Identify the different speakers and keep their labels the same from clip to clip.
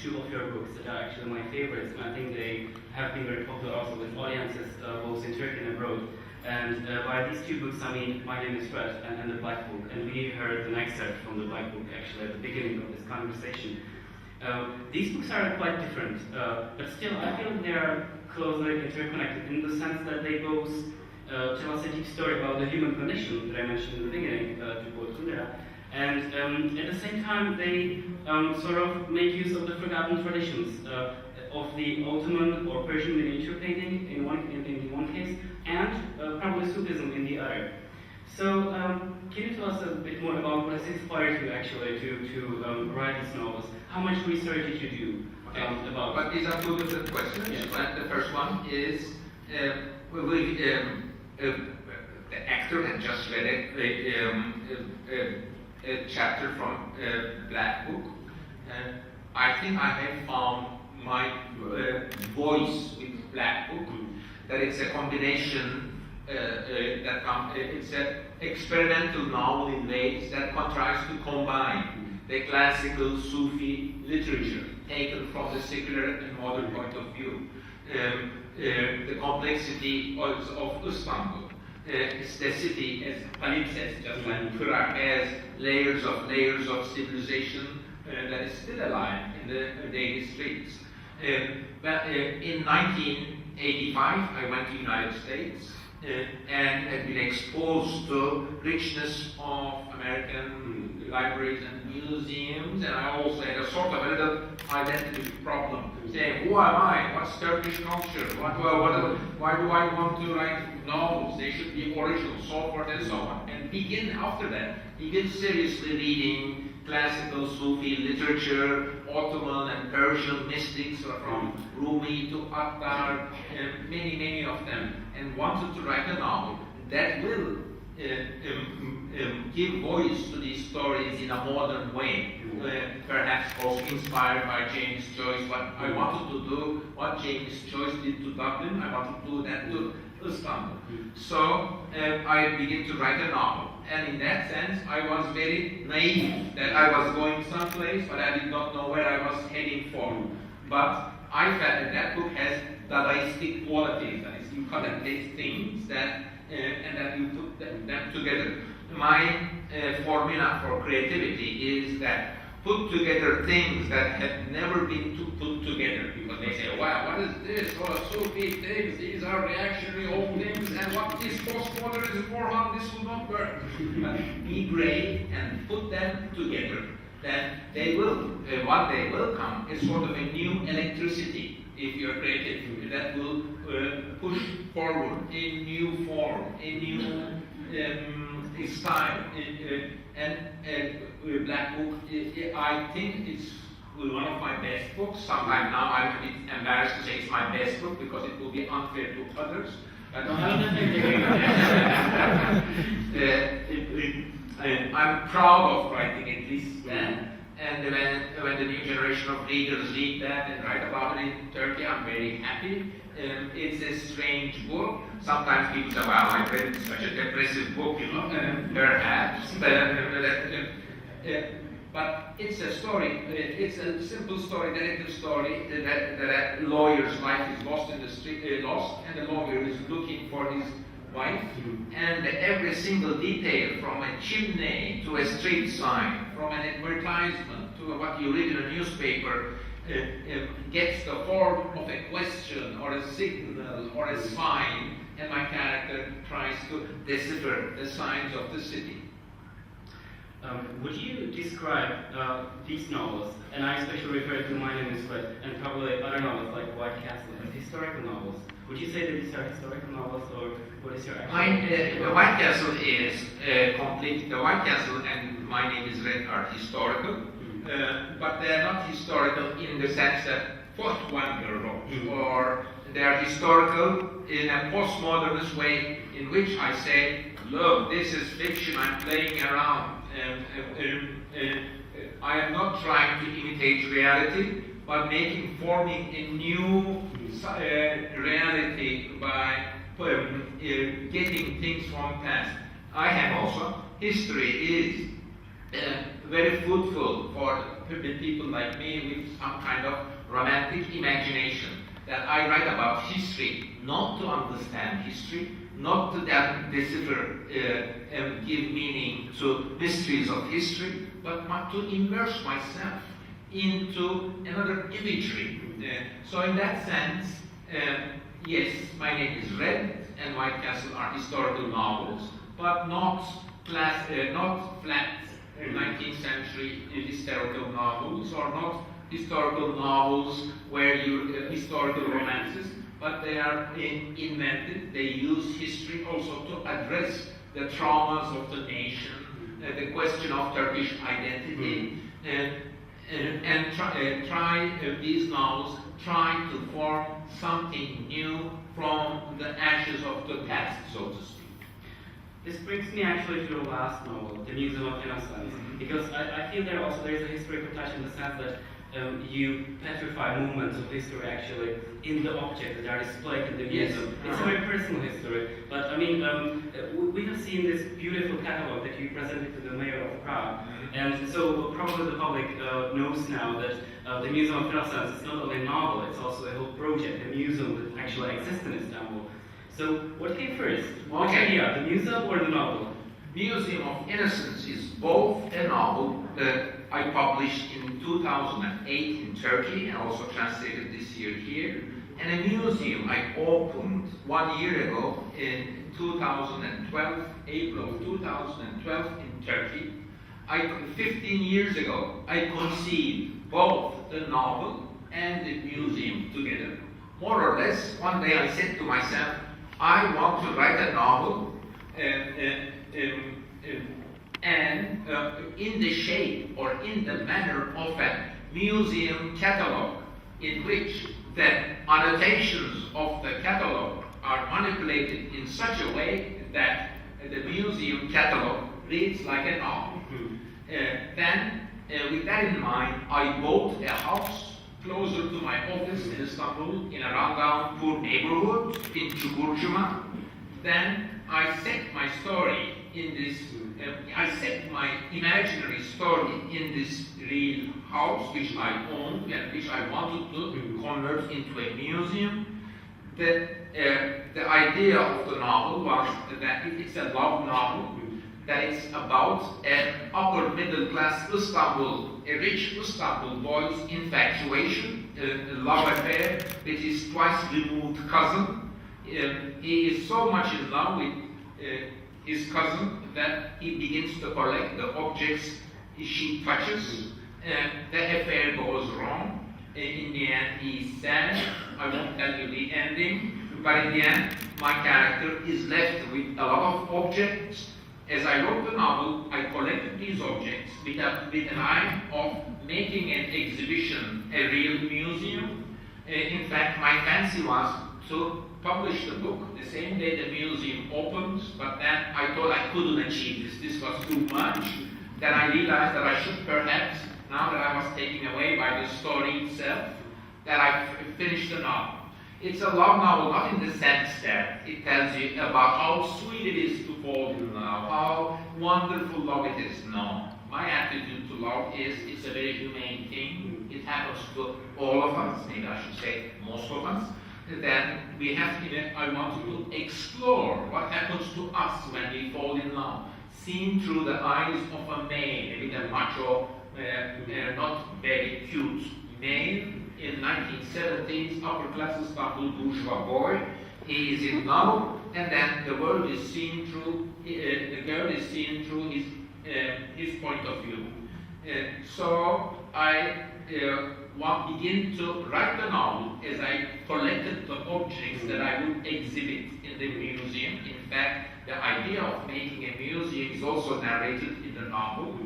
Speaker 1: two of your books that are actually my favorites, and I think they have been very popular also with audiences both in Turkey and abroad. And by these two books, I mean My Name is Red and The Black Book. And we heard an excerpt from The Black Book actually at the beginning of this conversation. These books are quite different, but still I feel they are closely interconnected in the sense that they both tell us a deep story about the human condition that I mentioned in the beginning, to quote Kundera. And at the same time, they sort of make use of the forgotten traditions of the Ottoman or Persian miniature painting in one case, and probably Sufism in the other. So, can you tell us a bit more about what has inspired you actually to write these novels? How much research did you do about?
Speaker 2: But these are two different questions.
Speaker 1: Yes.
Speaker 2: The first one is the actor had just read a chapter from Black Book. I think I have found my voice with Black Book. That it's a combination. It's an experimental novel in ways that tries to combine the classical Sufi literature taken from the secular and modern point of view, the complexity of Istanbul. It's the city, as Khalid says, just like Iraq, has layers of civilization that is still alive in the daily streets. But in 1985, I went to the United States and had been exposed to richness of American libraries and museums, and I also had a sort of a little identity problem, saying, who am I? What's Turkish culture? Why do I want to write novels? They should be original, so forth and so on. And after that, begin seriously reading classical Sufi literature, Ottoman and Persian mystics from Rumi to Attar, many of them, and wanted to write a novel that will give voice to these stories in a modern way, perhaps also inspired by James Joyce. What I wanted to do, what James Joyce did to Dublin, I wanted to do that to Istanbul. So I began to write a novel. And in that sense, I was very naive that I was going someplace, but I did not know where I was heading for. But I felt that book has Dadaistic qualities, that is, you contemplate things that, and that you put them together. My formula for creativity is that put together things that have never been put together, because they say, wow, what is this? Oh, Sufi things, these are reactionary old things, and what is postmodernism, Orhan, this will not work. But be brave and put them together. Then they will, what they will come is sort of a new electricity, if you're creative, that will push forward a new form, a new style. Black Book, I think it's one of my best books. Sometimes now I'm a bit embarrassed to say it's my best book because it will be unfair to others. I'm proud of writing at least that. And when the new generation of readers read that and write about it in Turkey, I'm very happy. It's a strange book. Sometimes people say, well, I read such a depressive book, perhaps. But it's a story, it's a simple story, narrative story, that a lawyer's life is lost in the street, and the lawyer is looking for his wife, and every single detail, from a chimney to a street sign, from an advertisement to what you read in a newspaper, gets the form of a question or a signal or a sign, and my character tries to decipher the signs of the city.
Speaker 1: Would you describe these novels, and I especially refer to My Name is Red, and probably other novels like White Castle, as historical novels? Would you say that these are historical novels, or what is your actual...
Speaker 2: The White Castle is complete. The White Castle and My Name is Red are historical, but they are not historical in the sense that what one girl wrote, or they are historical in a postmodernist way, in which I say, look, this is fiction, I'm playing around. I am not trying to imitate reality, but forming a new reality by getting things from past. I have also, history is very fruitful for people like me with some kind of romantic imagination. That I write about history, not to understand history, not to then decipher and give meaning to mysteries of history, but to immerse myself into another imagery. So in that sense, yes, my name is Red and White Castle are historical novels, but not flat 19th century historical novels, or not historical novels where you historical romances, but they are invented. They use history also to address the traumas of the nation, the question of Turkish identity, and these novels try to form something new from the ashes of the past, so to speak.
Speaker 1: This brings me actually to the last novel, The Museum of Innocence, because I feel there is a historical touch in the sense that you petrify movements of history actually in the objects that are displayed in the museum. Yes. It's a very personal history, but I mean, we have seen this beautiful catalog that you presented to the mayor of Prague, and so probably the public knows now that the Museum of Innocence is not only a novel, it's also a whole project, a museum that actually exists in Istanbul. So what came first? Which idea, the museum or the novel?
Speaker 2: Museum of Innocence is both a novel that I published in 2008 in Turkey and also translated this year here, and a museum I opened 1 year ago in 2012, April of 2012 in Turkey. 15 years ago, I conceived both the novel and the museum together. More or less, one day I said to myself, I want to write a novel and in the shape or in the manner of a museum catalog, in which the annotations of the catalog are manipulated in such a way that the museum catalog reads like a novel. Then, with that in mind, I bought a house closer to my office in Istanbul, in a rundown poor neighborhood in Çukurcuma. Then I set my story in this, I set my imaginary story in this real house which I owned and which I wanted to convert into a museum. The idea of the novel was that it's a love novel, that it's about an upper middle class Istanbul, a rich Istanbul boy's infatuation, a love affair with his twice removed cousin. He is so much in love with his cousin that he begins to collect the objects she touches. The affair goes wrong. In the end, he's sad. I won't tell you the ending, but in the end, my character is left with a lot of objects. As I wrote the novel, I collected these objects with an eye of making an exhibition, a real museum. In fact, my fancy was to publish the book the same day the museum opens, but then I thought I couldn't achieve this. This was too much. Then I realized that I should perhaps, now that I was taken away by the story itself, that I finished the novel. It's a love novel, not in the sense that it tells you about how sweet it is to fall in love, how wonderful love it is. No. My attitude to love is it's a very humane thing. It happens to all of us, maybe I should say most of us. Then we have to, I want to explore what happens to us when we fall in love, seen through the eyes of a male, with a macho, not very cute male in 1970s, upper class Istanbul bourgeois boy. He is in love, and then the world is seen through, the girl is seen through his point of view. So I begin to write the novel as I collected the objects that I would exhibit in the museum. In fact, the idea of making a museum is also narrated in the novel.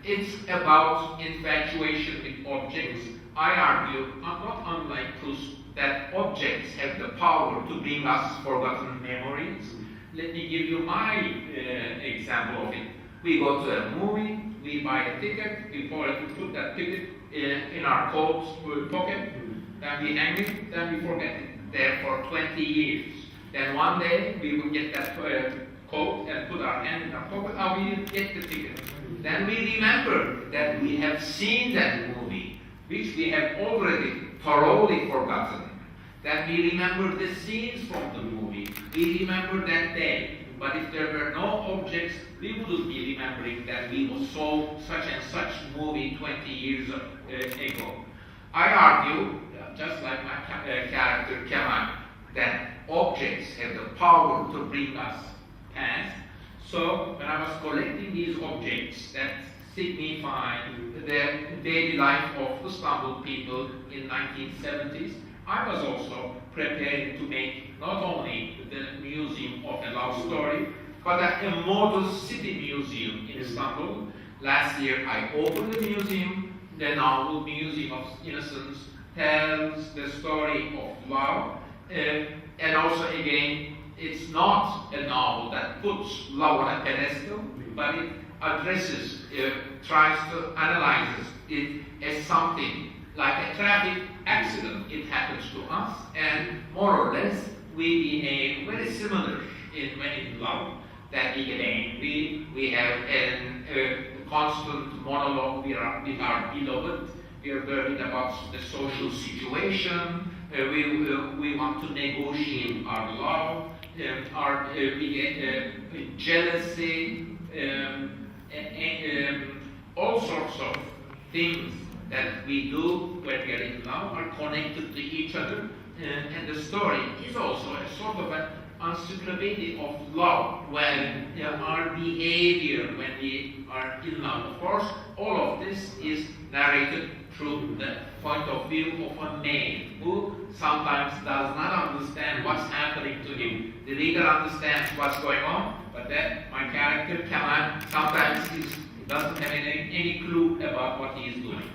Speaker 2: It's about infatuation with objects. I argue, not unlike Proust, that objects have the power to bring us forgotten memories. Let me give you my example of it. We go to a movie, we buy a ticket, we put that ticket in our coat pocket, then we hang it, then we forget it there for 20 years. Then one day we will get that coat and put our hand in our pocket, we get the ticket. Then we remember that we have seen that movie, which we have already thoroughly forgotten. Then we remember the scenes from the movie. We remember that day. But if there were no objects, we wouldn't be remembering that we saw such and such movie 20 years ago. I argue, just like my character Kemal, that objects have the power to bring us past. So when I was collecting these objects that signify the daily life of Istanbul people in 1970s, I was also preparing to make not only the museum of a love story, but a model city museum in Istanbul. Last year I opened the museum. The novel Museum of Innocence tells the story of love, and also again, it's not a novel that puts love on a pedestal, but it addresses, tries to analyze it as something like a traffic accident. It happens to us, and more or less we behave very similar in love. That we get angry, we have a constant monologue with our beloved. We are worried about the social situation. We want to negotiate our love. We get jealousy, all sorts of things that we do when we are in love are connected to each other. And the story is also a sort of an encyclopedia of love, when our behavior when we are in love. Of course, all of this is narrated through the point of view of a man who sometimes does not understand what's happening to him. The reader understands what's going on, but then my character Kemal sometimes doesn't have any clue about what he is doing.